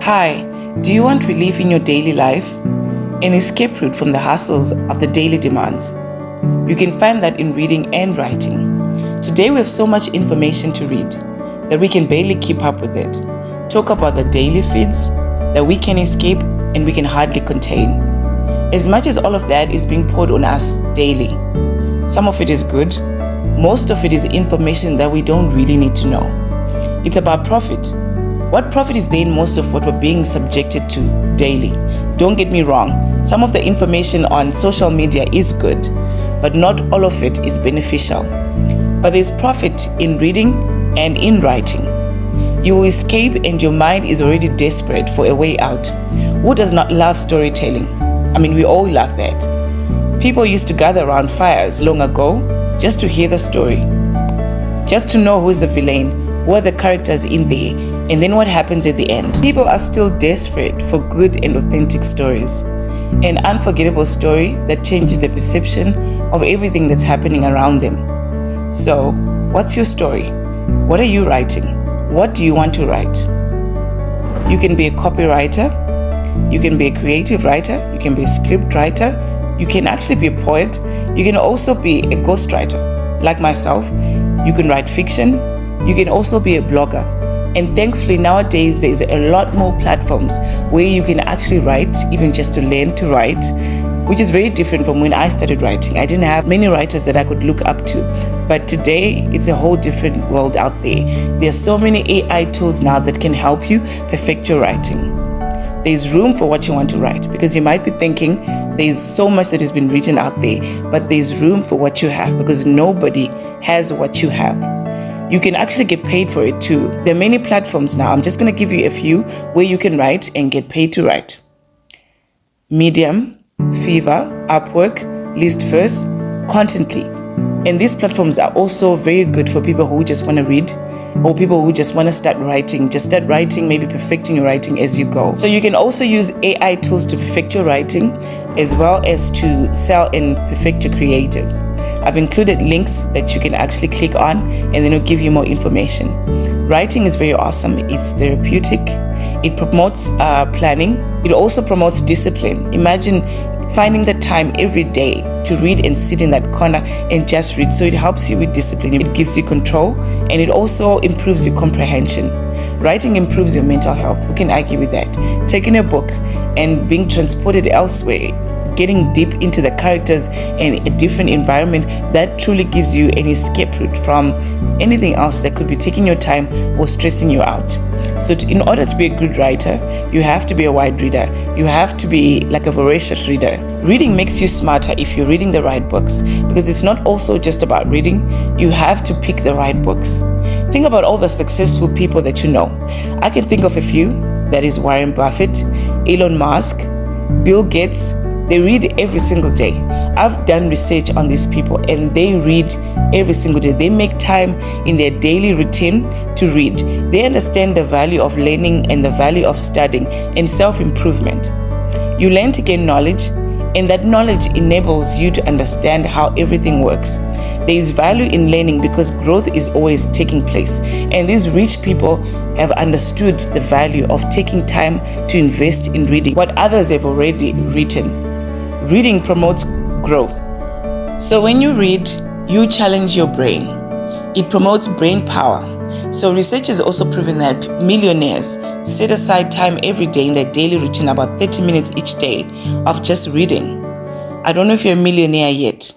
Hi, do you want relief in your daily life? An escape route from the hassles of the daily demands? You can find that in reading and writing. Today we have so much information to read that we can barely keep up with it. Talk about the daily feeds that we can escape and we can hardly contain. As much as all of that is being poured on us daily, some of it is good, most of it is information that we don't really need to know. It's about profit. What profit is there in most of what we're being subjected to daily? Don't get me wrong, some of the information on social media is good, but not all of it is beneficial. But there's profit in reading and in writing. You will escape and your mind is already desperate for a way out. Who does not love storytelling? I mean, we all love that. People used to gather around fires long ago just to hear the story, just to know who's the villain, who are the characters in there, and then what happens at the end. People are still desperate for good and authentic stories. An unforgettable story that changes the perception of everything that's happening around them. So, what's your story? What are you writing? What do you want to write? You can be a copywriter, you can be a creative writer, you can be a script writer, you can actually be a poet, you can also be a ghostwriter. Like myself, you can write fiction, you can also be a blogger. And thankfully nowadays there's a lot more platforms where you can actually write, even just to learn to write, which is very different from when I started writing. I didn't have many writers that I could look up to, but today it's a whole different world out there. There are so many AI tools now that can help you perfect your writing. There's room for what you want to write, because you might be thinking there's so much that has been written out there, but there's room for what you have, because nobody has what you have. You can actually get paid for it too. There are many platforms now. I'm just going to give you a few where you can write and get paid to write. Medium, Fiverr, Upwork, ListFirst, Contently. And these platforms are also very good for people who just want to read, or people who just want to start writing. Just start writing, maybe perfecting your writing as you go. So you can also use AI tools to perfect your writing, as well as to sell and perfect your creatives. I've included links that you can actually click on, and then it'll give you more information. Writing is very awesome. It's therapeutic. It promotes planning. It also promotes discipline. Imagine finding the time every day to read and sit in that corner and just read. So it helps you with discipline. It gives you control, and it also improves your comprehension. Writing improves your mental health. Who can argue with that? Taking a book and being transported elsewhere, getting deep into the characters and a different environment, that truly gives you an escape route from anything else that could be taking your time or stressing you out. So in order to be a good writer, you have to be a wide reader. You have to be like a voracious reader. Reading makes you smarter if you're reading the right books, because it's not also just about reading. You have to pick the right books. Think about all the successful people that you know. I can think of a few. That is Warren Buffett, Elon Musk, Bill Gates. They read every single day. I've done research on these people, and they read every single day. They make time in their daily routine to read. They understand the value of learning and the value of studying and self-improvement. You learn to gain knowledge, and that knowledge enables you to understand how everything works. There is value in learning because growth is always taking place, and these rich people have understood the value of taking time to invest in reading what others have already written. Reading promotes growth. So when you read, you challenge your brain. It promotes brain power. So research has also proven that millionaires set aside time every day in their daily routine, about 30 minutes each day, of just reading. I don't know if you're a millionaire yet,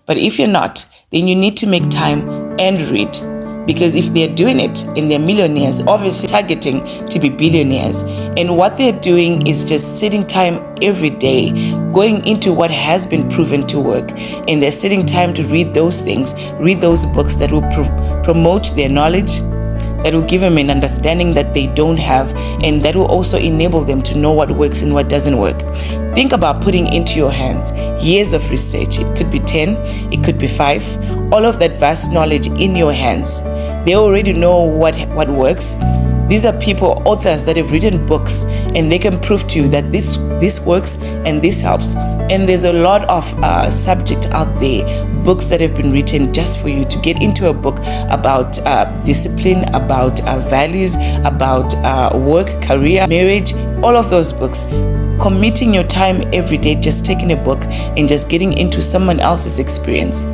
but if you're not, then you need to make time and read. Because if they're doing it and they're millionaires, obviously targeting to be billionaires. And what they're doing is just setting time every day, going into what has been proven to work. And they're setting time to read those things, read those books that will promote their knowledge, that will give them an understanding that they don't have, and that will also enable them to know what works and what doesn't work. Think about putting into your hands years of research. It could be 10, it could be 5, all of that vast knowledge in your hands. They already know what works. These are people, authors that have written books, and they can prove to you that this works and this helps. And there's a lot of subject out there, books that have been written just for you to get into a book about discipline, about values, about work, career, marriage, all of those books. Committing your time every day, just taking a book and just getting into someone else's experience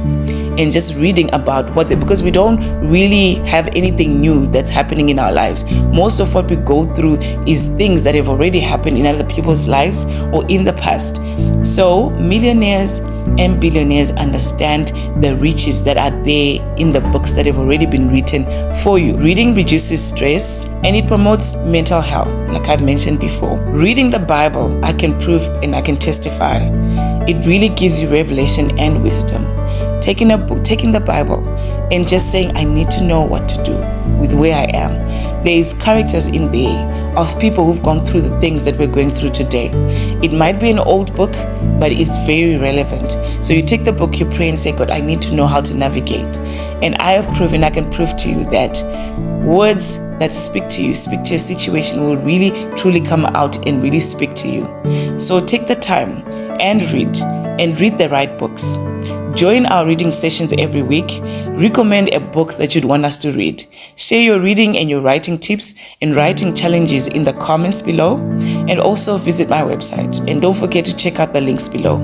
and just reading about because we don't really have anything new that's happening in our lives. Most of what we go through is things that have already happened in other people's lives or in the past. So millionaires and billionaires understand the riches that are there in the books that have already been written for you. Reading reduces stress and it promotes mental health, like I've mentioned before. Reading the Bible, I can prove and I can testify, it really gives you revelation and wisdom. Taking a book, taking the Bible, and just saying, I need to know what to do with where I am. There is characters in there of people who've gone through the things that we're going through today. It might be an old book, but it's very relevant. So you take the book, you pray and say, God, I need to know how to navigate. And I can prove to you that words that speak to a situation will really, truly come out and really speak to you. So take the time and read the right books. Join our reading sessions every week. Recommend a book that you'd want us to read. Share your reading and your writing tips and writing challenges in the comments below. And also visit my website. And don't forget to check out the links below.